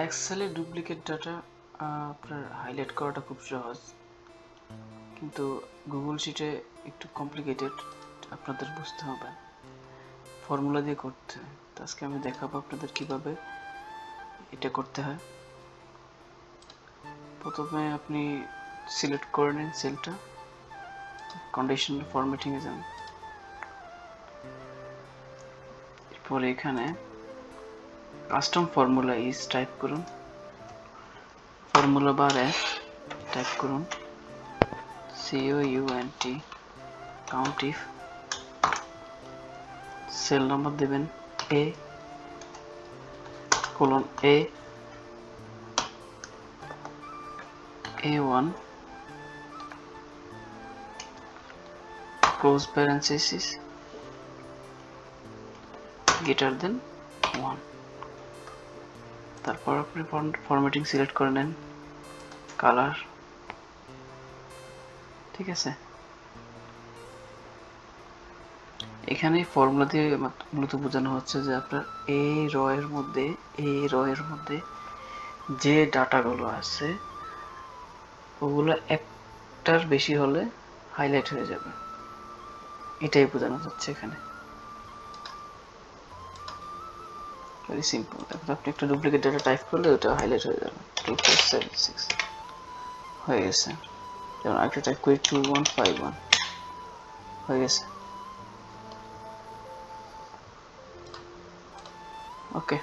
এক্সেলে duplicate data আপনার highlight করাটা খুব সহজ, কিন্তু গুগল শিটে একটু কমপ্লিকেটেড, আপনাদের বুঝতে হবে, ফর্মুলা দিয়ে করতে হয়। তো আজকে আমি দেখাবো আপনাদের কিভাবে এটা করতে হয়। প্রথমে আপনি সিলেক্ট করে নিন সেলটা, কন্ডিশনাল ফরম্যাটিংয়ে যান, এরপরে এখানে কাস্টম ফর্মুলা ইজ টাইপ করুন, ফর্মুলা বারে টাইপ করুন COUNT count if, cell number দেবেন A:(A1) close parenthesis greater than 1। তারপর আপনি ফরম্যাটিং সিলেক্ট করে নেন, কালার, ঠিক আছে। এখানে ফর্মুলা দিয়ে মূলত বোঝানো হচ্ছে যে আপনার এই র এর মধ্যে যে ডাটাগুলো আছে ওগুলো একটার বেশি হলে হাইলাইট হয়ে যাবে, এটাই বোঝানো যাচ্ছে এখানে। Very simple. এখন আপনি একটা ডুপ্লিকেট ডাটা টাইপ করলে ওটা হাইলাইট হয়ে যাবে। 2476 হয়ে গেছে। যেমন একটা টাইপ করি 2151 হয়ে গেছে। ওকে।